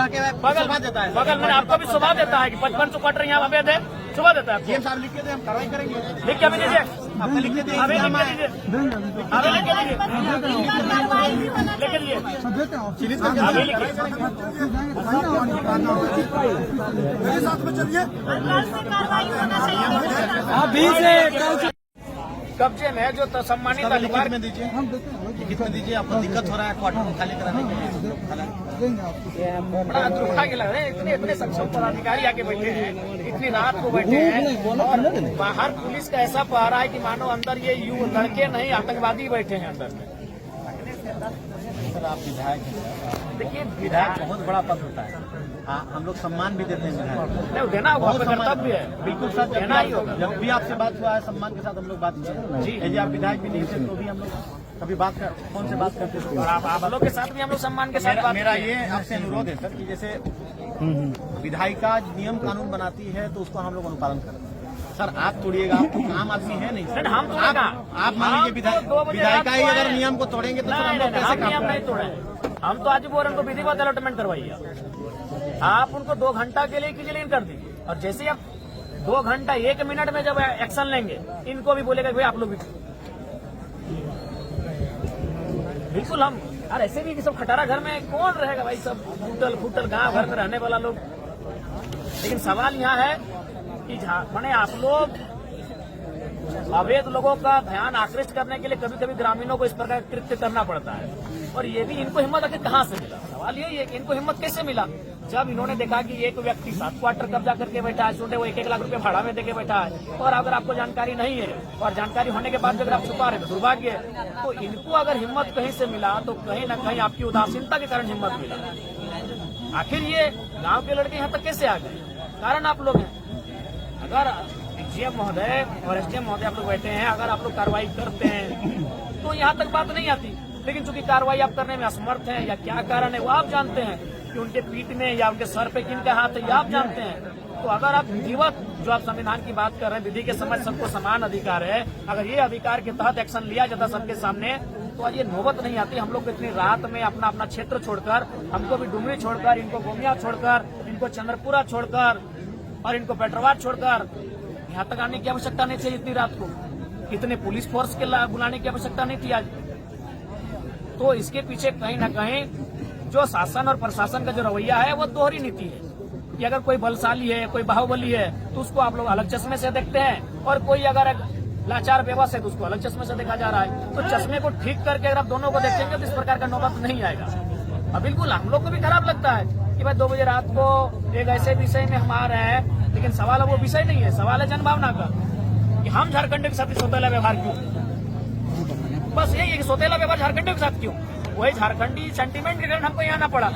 रह के बगल देता है। बगल में आपको भी सुबह देता है कि 55 क्वार्टर यहाँ अवैध है, सुबह देता है। सीएम साहब लिख के दे, हम कार्रवाई करेंगे। लिख के अभी दीजिए, आपको लिख के दे, अभी लिख के दीजिए, अभी लिख के दीजिए, लिख के दीजिए, अभी लिखिए। मेरे साथ में चलिए। अभी से कब्जे में जो सम्मानित अधिकार में दीजिए, लिखित में दीजिए। आपको दिक्कत हो रहा है क्वार्टर को खाली कराने के लिए। बड़ा दुर्भाग्य लग रहा है, इतने सक्षम पदाधिकारी आके बैठे हैं, इतनी रात को बैठे हैं और बाहर पुलिस का ऐसा पहरा है कि मानो अंदर ये लड़के नहीं आतंकवादी बैठे हैं अंदर में। सर आप विधायक हैं, देखिए विधायक बहुत बड़ा पद होता है। हम लोग सम्मान भी देते हैं विधायक। नहीं देना होगा, आपका कर्तव्य है। बिल्कुल सर, देना ही होगा। जब भी आपसे बात हुआ है सम्मान के साथ हम लोग बात किए जी। यदि आप विधायक भी नहीं थे तो भी हम लोग कभी बात कर फोन से बात करते थे। और आप लोग के साथ भी हम लोग सम्मान के साथ बात। मेरा ये आपसे अनुरोध है सर कि जैसे विधायिका नियम कानून बनाती है तो उसको हम लोग अनुपालन करते हैं। सर आप तोड़िएगा, आप आम आदमी है नहीं सर। हम आप मान लीजिए विधायिका ही अगर नियम को तोड़ेंगे तो सर हम लोग कैसे नियम नहीं तोड़े। हम तो आज बोल रहे हैं, उनको विधिवत अलॉटमेंट करवाइए। आप उनको 2 घंटा के लिए क्लियर कर दीजिए और जैसे आप 2 घंटा 1 मिनट में जब एक्शन लेंगे, इनको भी बोलेगा भाई आप लोग भी बिल्कुल। हम यार ऐसे भी कि सब खटारा घर में कौन रहेगा भाई, सब फूटल फूटल गांव घर में रहने वाला लोग। लेकिन सवाल यहाँ है कि मैंने आप लोग अवैध लोगों का ध्यान आकृष्ट करने के लिए कभी कभी ग्रामीणों को इस प्रकार कृत्य करना पड़ता है। और ये भी इनको हिम्मत आखिर कहाँ से मिला? सवाल यही है कि इनको हिम्मत कैसे मिला? जब इन्होंने देखा कि एक व्यक्ति 7 क्वार्टर कब्जा करके बैठा है, सुने वो 1-1 लाख रुपए भाड़ा में देके बैठा है, और अगर आपको जानकारी नहीं है और जानकारी होने के बाद भी अगर आप छुपा रहे तो दुर्भाग्य है। तो इनको अगर हिम्मत कहीं से मिला तो कहीं न कहीं आपकी उदासीनता के कारण हिम्मत मिला। आखिर ये गाँव के लड़के यहाँ तक कैसे आ गए? कारण आप लोग हैं। अगर डीजीएम महोदय और एसडीएम महोदय आप लोग बैठे हैं, अगर आप लोग कार्रवाई करते हैं तो यहाँ तक बात नहीं आती। लेकिन चूंकि कार्रवाई आप करने में असमर्थ हैं या क्या कारण है वो आप जानते हैं, कि उनके पीठ में या उनके सर पे किनका हाथ है ये आप जानते हैं। तो अगर आप विधिवत जो आप संविधान की बात कर रहे हैं, विधि के समझ सबको समान अधिकार है, अगर ये अधिकार के तहत एक्शन लिया जाता सबके सामने तो आज ये नौबत नहीं आती। हम लोग इतनी रात में अपना अपना क्षेत्र छोड़कर, हमको भी डुमरी छोड़कर, इनको गोमिया छोड़कर, इनको चंद्रपुरा छोड़कर और इनको पेट्रोवार छोड़कर यहाँ तक आने की आवश्यकता नहीं थी। इतनी रात को इतने पुलिस फोर्स के बुलाने की आवश्यकता नहीं थी आज। तो इसके पीछे कहीं ना कहीं जो शासन और प्रशासन का जो रवैया है वो दोहरी नीति है कि अगर कोई बलशाली है, कोई बाहुबली है तो उसको आप लोग अलग चश्मे से देखते हैं, और कोई अगर लाचार बेबस है तो उसको अलग चश्मे से देखा जा रहा है। तो चश्मे को ठीक करके अगर आप दोनों को देखेंगे तो इस प्रकार का नौबत नहीं आएगा। और बिल्कुल हम लोग को भी खराब लगता है कि भाई 2 बजे रात को एक ऐसे विषय में हम आ रहे हैं, लेकिन सवाल वो विषय नहीं है, सवाल है जनभावना का कि हम झारखंड के साथ सौतेला व्यवहार क्यों? बस यही है कि सौतेला व्यवहार झारखंड के साथ क्यों? वही झारखंडी सेंटीमेंट के कारण हमको यहाँ आना पड़ा।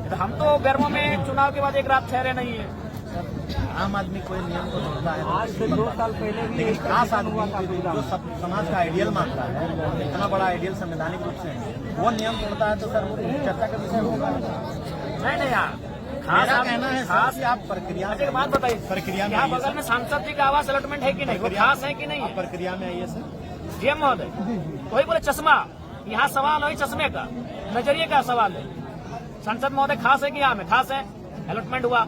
तो हम तो गर्मों में चुनाव के बाद एक रात ठहरे नहीं है। आम आदमी कोई नियम को तोड़ता है, आज से 2 साल पहले भी लेकिन खास आदमी जो समाज का आइडियल मानता है, इतना बड़ा आइडियल संवैधानिक रूप से वो नियम तोड़ता है तो सर वो चर्चा का विषय होगा। नहीं यार, मेरा कहना है खास आप प्रक्रिया एक बात बताइए, प्रक्रिया में यहाँ बगल में सांसद जी का आवास अलॉटमेंट है कि नहीं? वो खास है कि नहीं है? प्रक्रिया में आइए सर। डीएम महोदय वही बोले चश्मा, यहाँ सवाल वही चश्मे का, नजरिए का सवाल है। संसद महोदय खास है कि यहाँ में खास है? अलॉटमेंट हुआ,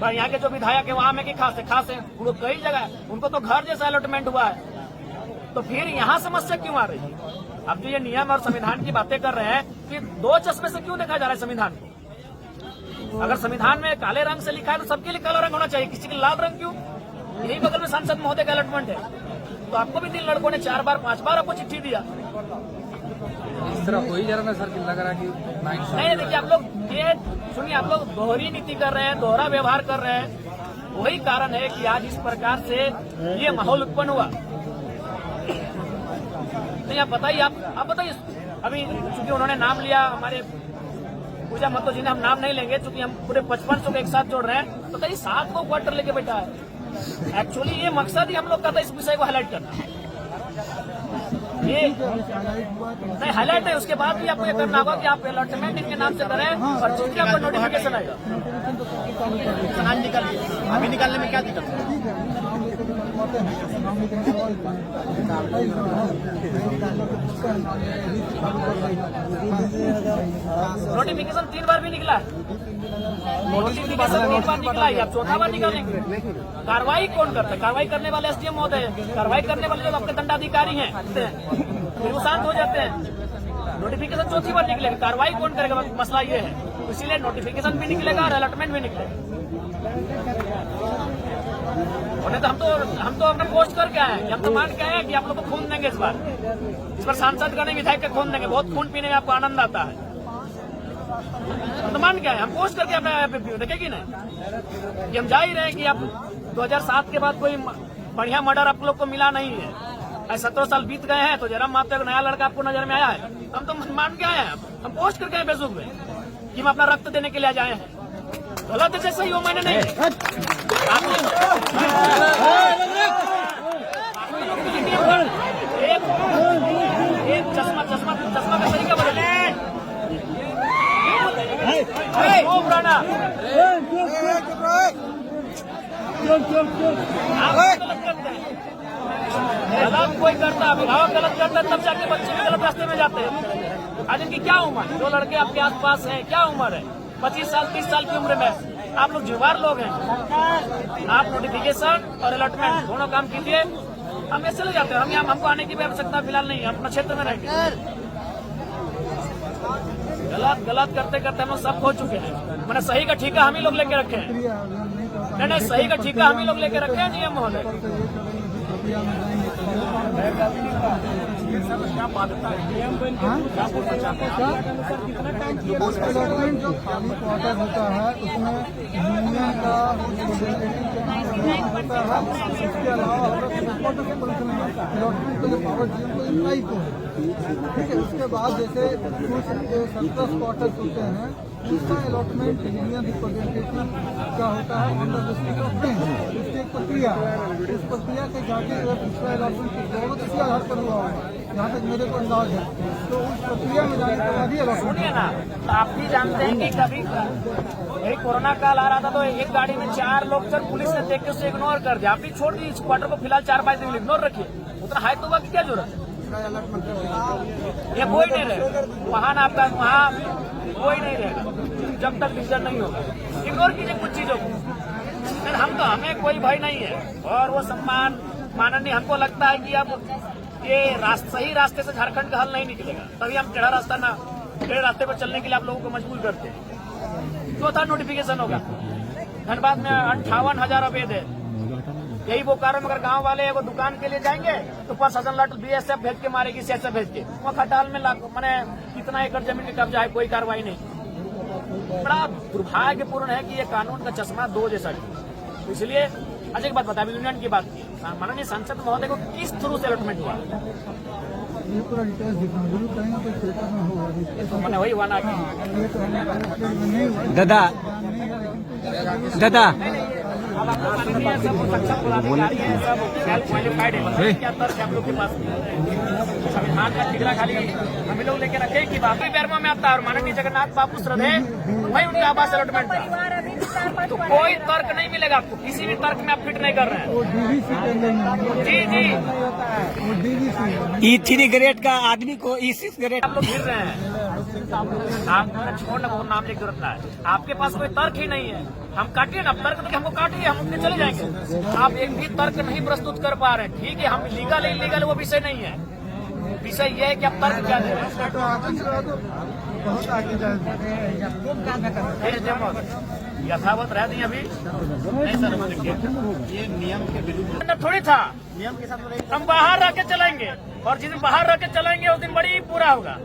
पर यहाँ के जो विधायक है वहाँ में कि खास है? खास है, वो कई जगह उनको तो घर जैसा अलॉटमेंट हुआ है। तो फिर यहाँ समस्या क्यों आ रही है? अब जो ये नियम और संविधान की बातें कर रहे हैं कि 2 चश्मे से क्यों देखा जा रहा है संविधान को? अगर संविधान में काले रंग से लिखा है तो सबके लिए काला रंग होना चाहिए, किसी के लाल रंग क्यों? यही बगल में सांसद महोदय का अलॉटमेंट है, तो आपको भी 3 लड़कों ने 4 बार 5 बार आपको चिट्ठी दिया। इस तरह हो ही जा रहा था सर कि लग रहा कि नहीं, देखिए आप लोग ये सुनिए, आप लोग दोहरी नीति कर रहे हैं, दोहरा व्यवहार कर रहे हैं। वही कारण है कि आज इस प्रकार से ये माहौल उत्पन्न हुआ। नहीं आप बताइए, आप बताइए। अभी चूंकि उन्होंने नाम लिया हमारे पूजा महतो जी ने, हम नाम नहीं लेंगे चूंकि हम पूरे 5500 को एक साथ जोड़ रहे हैं। बताइए 7 को क्वार्टर लेके बैठा है। एक्चुअली ये मकसद ही हम लोग का था इस विषय को हाईलाइट करना। ये नहीं हाईलाइट है, उसके बाद भी आपको ये करना होगा कि आप अलॉटमेंट इनके नाम से करें और जिसके आपको नोटिफिकेशन आएगा अभी निकालने में क्या दिक्कत है? नोटिफिकेशन 3 बार भी निकला है। नोटिफिकेशन 3 बार निकला है, आप चौथा बार निकालेंगे। कार्रवाई कौन करता है? कार्रवाई करने वाले एसडीएम महोदय है, कार्रवाई करने वाले जो आपके दंडाधिकारी हैं फिर वो शांत हो जाते हैं। नोटिफिकेशन चौथी बार निकलेगा, कार्रवाई कौन करेगा? मसला ये है, इसीलिए नोटिफिकेशन भी निकलेगा और अलॉटमेंट भी निकलेगा। तो हम तो अपना पोस्ट करके आए हैं, हम तो मान के आए हैं कि आप लोग को खून देंगे इस बार सांसद का नहीं, विधायक का खून देंगे। बहुत खून पीने में आपको आनंद आता है, हम तो मान के आए, हम पोस्ट करके अपना देखेगी ना कि हम जा ही रहे हैं कि आप 2007 के बाद कोई बढ़िया मर्डर आप लोग को मिला नहीं है। 17 साल बीत गए हैं तो जयराम माते को नया लड़का आपको नजर में आया है, हम तो मान के आए हैं, हम पोस्ट करके आए फेसबुक में कि हम अपना रक्त देने के लिए जाए हैं। गलत है जैसे ही वो मैंने नहीं एक चश्मा का तरीका बदले पुराना गलत कोई करता है, अभिभावक गलत करता है तब जाके बच्चे भी गलत रास्ते में जाते हैं। आज इनकी क्या उम्र है? जो लड़के आपके आसपास हैं क्या उम्र है? 25 साल 30 साल की उम्र में आप लोग जुवार लोग हैं। आप नोटिफिकेशन और अलॉटमेंट दोनों काम कीजिए, हम ऐसे ले जाते हैं। हम यहाँ हमको आने की भी आवश्यकता फिलहाल नहीं है, अपना क्षेत्र में रहेंगे। गलत करते करते हम लोग सब खो चुके हैं। मैंने सही का ठेका हम ही लोग लेके रखे हैं। नहीं, सही का ठेका हम ही लोग लेके रखे हैं जीएम महोदय। अलॉटमेंट जो खाली क्वार्टर होता है उसमें यूनियन का होता है, इसके अलावा अलॉटमेंट का जो पावर जीएम को इम्प्लाई को है, ठीक है। उसके बाद जैसे कुछ 17 क्वार्टर्स होते हैं, उसका अलॉटमेंट यूनियन रिप्रेजेंटेटिव का होता है अंडर डिस्ट्रिक्ट ऑफ टेन। उसकी एक प्रक्रिया है, उस प्रक्रिया के जाके अगर पिछला अलॉटमेंट होगा तो इसी आधार पर हुआ होगा, जहाँ तक मेरे को अंदाज है। तो उस प्रक्रिया में जाने के बाद ही अलॉटमेंट ना, तो आप भी जानते हैं कि कभी यही कोरोना काल आ रहा था तो एक गाड़ी में 4 लोग सर पुलिस ने देख के उसे इग्नोर कर दिया। आप भी छोड़ दी इस क्वार्टर को फिलहाल 4-5 दिन इग्नोर रखिए, उतना हाई तो वक्त क्या जरूरत है? ये कोई नहीं रहेगा वहाँ ना, आपका वहाँ कोई नहीं रहेगा जब तक डिसीजन नहीं होगा। इग्नोर कीजिए कुछ चीजों को। हम तो हमें कोई भय नहीं है और वो सम्मान माननीय हमको लगता है कि अब ये सही रास्ते से झारखंड का हल नहीं निकलेगा, तभी हम टेढ़ा रास्ते पर चलने के लिए आप लोगों को मजबूर करते हैं। चौथा नोटिफिकेशन होगा धनबाद में 58,000 अवैध है। यही वो कारण अगर गांव वाले वो दुकान के लिए जाएंगे तो प्रशासन लाठ बीएसएफ भेज के मारेगी, सीएसएफ भेज के। वो खटाल में मैंने कितना एकड़ जमीन का कब्जा है, कोई कार्रवाई नहीं। बड़ा दुर्भाग्यपूर्ण है कि ये कानून का चश्मा 2 जैसा है। तो इसलिए अच्छा एक बात बता, यूनियन की बात की माननीय सांसद महोदय को किस थ्रू से अलॉटमेंट हुआ? ये पूरा डिटेल्स दिखा कहीं ना कोई पेपर में होगा, मैंने वही हुआ ना कि दादा अब आप लोग माननीय सब सक्षम पदाधिकारी हैं, सब वेल क्वालिफाइड है। बताइए क्या तर्क है आप लोग के पास? संविधान का ठिकरा खाली हम लोग लेके रखे कि बाकी बैरमा में आता है और माननीय जगन्नाथ बाबू श्रद्धेय वही उनके आवास अलॉटमेंट था। तो कोई तर्क नहीं मिलेगा आपको, किसी भी तर्क में आप फिट नहीं कर रहे हैं। जी E3 ग्रेड का आदमी को E6 ग्रेड आप लोग गिर रहे हैं। आप छोड़ना वो नाम की जरूरत है, आपके पास कोई तर्क ही नहीं है। हम काटिए ना, तर्क तो हमको काटिए, हम उनके चले जाएंगे। आप एक भी तर्क नहीं प्रस्तुत कर पा रहे हैं, ठीक है। हम लीगल इलीगल वो विषय नहीं है, विषय ये है कि आप तर्क क्या दे रहे हैं। यथावत रह दी अभी नहीं सर, ये नियम के विरुद्ध थोड़ी था। नियम के साथ हम बाहर रह के चलेंगे और जिस दिन बाहर रह के चलेंगे उस दिन बड़ी पूरा होगा,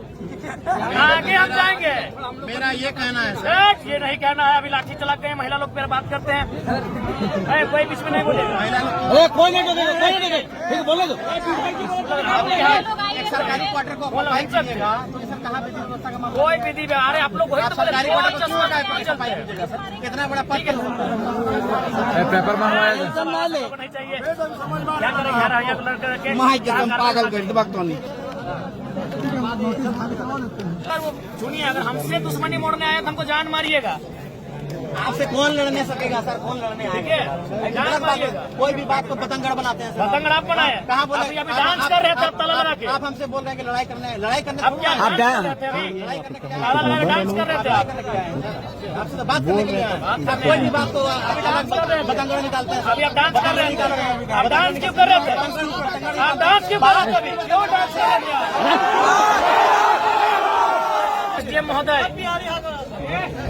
आगे हम जाएंगे। मेरा ये कहना है सर, ये नहीं कहना है। अभी लाठी चला के महिला लोग पर बात करते हैं, कोई बीच में नहीं बोलेगा। कोई नहीं बोले तो एक सरकारी क्वार्टर को ऑक्युपाई कीजिएगा तो सर कहाँ पे व्यवस्था का मामला? कोई विधि में अरे आप लोग वही तो बोले, सरकारी कोई क्वार्टर को चश्मा नहीं क्यों चलते ऑक्युपाई हैं। कीजिएगा सर? कितना बड़ा पद पेपर मंगवाया नहीं चाहिए क्या करें यार, यहाँ लड़के रखे पागल कर वक्त अगर वो सुनिए, अगर हमसे दुश्मनी मोड़ने आए तो हमको जान मारिएगा। आपसे कौन लड़ने सकेगा सर? कौन लड़ने आएगा? गलत बात है। कोई भी बात को पतंगड़ बनाते हैं सर। पतंगड़ आप बनाए? कहाँ बोले? अभी डांस कर रहे थे आप ताला लगा के। आप हमसे बोल रहे हैं कि लड़ाई करने अब क्या आप डांस कर रहे थे अभी? लड़ाई करने के लिए ताला लगा के डांस कर रहे थे आप? आपसे तो बात करने के लिए आए हैं। कोई भी बात को पतंगड़ निकालते हैं। अभी आप डांस कर रहे हैं? आप डांस क्यों कर रहे थे? आप डांस क्यों कर रहे थे अभी? क्यों डांस कर रहे थे आप? एसडीएम महोदय,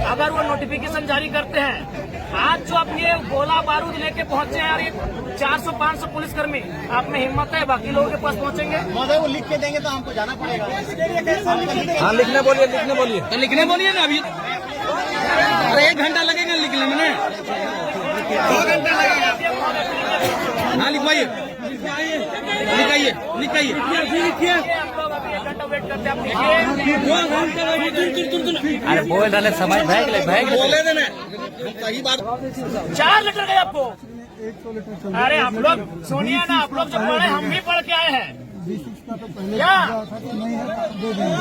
अगर वो नोटिफिकेशन जारी करते हैं, आज जो आप ये गोला बारूद लेके पहुंचे हैं यार, ये 400-500 पुलिसकर्मी, आप में हिम्मत है बाकी लोगों के पास पहुंचेंगे? महोदय वो लिख के देंगे तो हमको जाना पड़ेगा। हाँ लिखने बोलिए तो लिखने बोलिए ना अभी। अरे 1 घंटा लगेगा लिखने में ना, 2 घंटा लगेगा। हाँ लिखवाइए, लिखाइए लिखाइए। हम लोग अभी 1 घंटा वेट करते हैं, आप लिखिए। अरे बोल रहे समझ बोले देना सही बात। 4 लेटर गए आपको? 100 लीटर चल अरे आप लोग सुनिए ना, आप लोग जो पढ़े हम भी पढ़ के आए हैं। B6 का तो पहले क्या? था कि नहीं है, दे देंगे।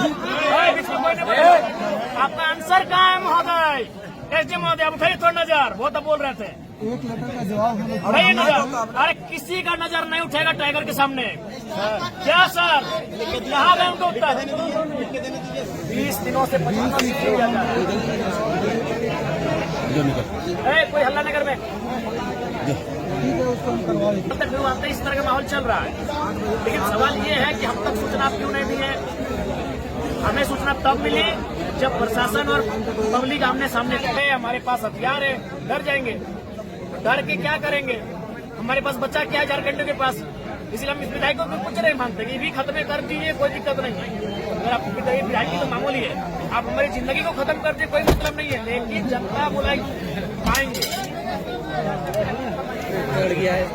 आपका आंसर कहाँ है महोदय? एसडीएम महोदय, आप उठाइए थोड़ा नजर, वो तो बोल रहे थे। 1 लेटर का जवाब हमें उठाइए नजर। अरे किसी का नजर नहीं उठेगा टाइगर के सामने। क्या सर, कहाँ गए उनको उत्तर? 20 दिनों से 50 किया जा रहा है। कोई हल्ला नगर में ठीक है, उसको हम करवा देंगे। तब तक वहाँ पे इस तरह का माहौल चल रहा है, लेकिन सवाल ये है कि हम तक सूचना क्यों नहीं दी है? हमें सूचना तब मिली जब प्रशासन और पब्लिक आमने सामने खड़े, हमारे पास हथियार है, डर जाएंगे। डर के क्या करेंगे? हमारे पास बच्चा क्या है झारखंड के पास, इसलिए हम इस विधायकों को कुछ नहीं मानते। ये भी खत्म कर दीजिए, कोई दिक्कत नहीं है। अगर आप विधायकी तो मामूली है, आप हमारी जिंदगी को खत्म कर दिए, कोई मतलब नहीं है, लेकिन जनता बुलाई पाएंगे। गया है।